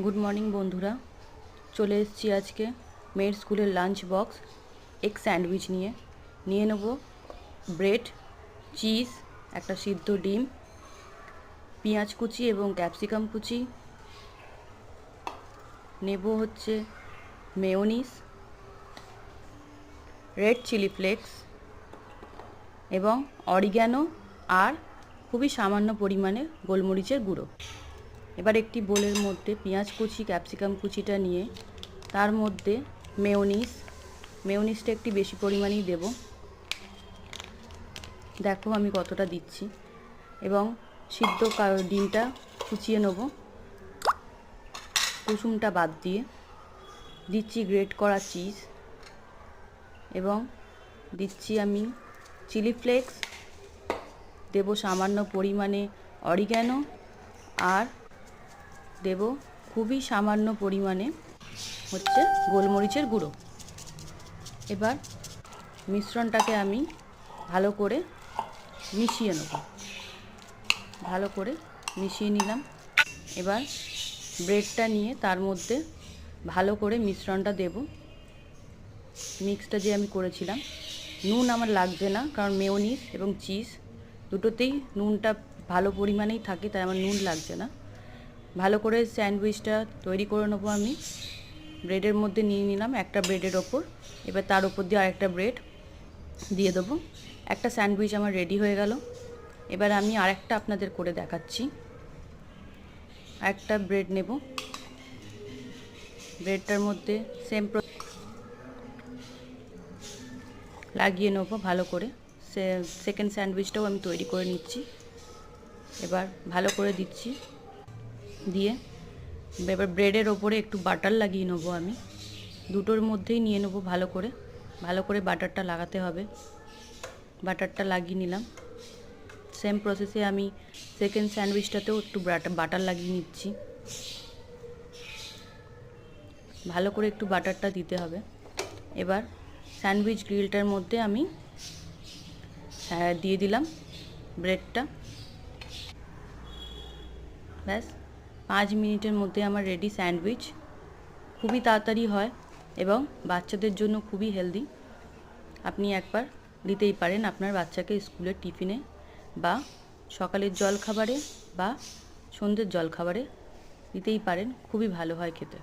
Good morning বন্ধুরা, চলে এসেছি আজকে মেয়ের স্কুলের লাঞ্চ বক্স এগ স্যান্ডউইচ নিয়ে নেব ব্রেড, চিজ, একটা সিদ্ধ ডিম, পেঁয়াজ কুচি এবং ক্যাপসিকাম কুচি, নেব হচ্ছে মেয়োনিজ, রেড চিলি ফ্লেক্স এবং অরিগ্যানো আর খুবই সামান্য পরিমাণে গোলমরিচের গুঁড়ো। এবার একটি বোলের মধ্যে পেঁয়াজ কুচি, ক্যাপসিকাম কুচিটা নিয়ে তার মধ্যে মেয়োনিজটা একটি বেশি পরিমাণেই দেব। দেখো আমি কতটা দিচ্ছি। এবং সিদ্ধ ডিমটা কুচিয়ে নেব, কুসুমটা বাদ দিয়ে। দিচ্ছি গ্রেট করা চিজ এবং দিচ্ছি আমি চিলি ফ্লেক্স, দেব সামান্য পরিমাণে অরিগ্যানো আর দেব খুবই সামান্য পরিমাণে হচ্ছে গোলমরিচের গুঁড়ো। এবার মিশ্রণটাকে আমি ভালো করে মিশিয়ে নেব। ভালো করে মিশিয়ে নিলাম। এবার ব্রেডটা নিয়ে তার মধ্যে ভালো করে মিশ্রণটা দেব। মিক্সটা যে আমি করেছিলাম, নুন আমার লাগছে না, কারণ মেয়োনিজ এবং চিজ দুটোতেই নুনটা ভালো পরিমাণেই থাকে, তাই আমার নুন লাগছে না। ভালো করে স্যান্ডউইচটা তৈরি করে নেবো। আমি ব্রেডের মধ্যে নিয়ে নিলাম একটা ব্রেডের ওপর, এবার তার ওপর দিয়ে আরেকটা ব্রেড দিয়ে দেবো। একটা স্যান্ডউইচ আমার রেডি হয়ে গেল। এবার আমি আরেকটা আপনাদের করে দেখাচ্ছি। একটা ব্রেড নেব, ব্রেডটার মধ্যে সেম লাগিয়ে নেব ভালো করে। সেকেন্ড স্যান্ডউইচটাও আমি তৈরি করে নিচ্ছি। এবার ভালো করে দিচ্ছি, দিয়ে এবার ব্রেডের ওপরে একটু বাটার লাগিয়ে নেবো। আমি দুটোর মধ্যেই নিয়ে নেবো ভালো করে বাটারটা লাগাতে হবে। বাটারটা লাগিয়ে নিলাম। সেম প্রসেসে আমি সেকেন্ড স্যান্ডউইচটাতেও একটু বাটার লাগিয়ে নিচ্ছি। ভালো করে একটু বাটারটা দিতে হবে। এবার স্যান্ডউইচ গ্রিলটার মধ্যে আমি দিয়ে দিলাম ব্রেডটা। ব্যাস 5 মিনিটের মধ্যে আমার রেডি স্যান্ডউইচ। খুবই তাড়াতাড়ি হয় এবং বাচ্চাদের জন্য খুবই হেলদি। আপনি একবার দিতেই পারেন আপনার বাচ্চাকে স্কুলের টিফিনে বা সকালের জলখাবারে বা সন্ধ্যের জলখাবারে দিতেই পারেন। খুবই ভালো হয় খেতে।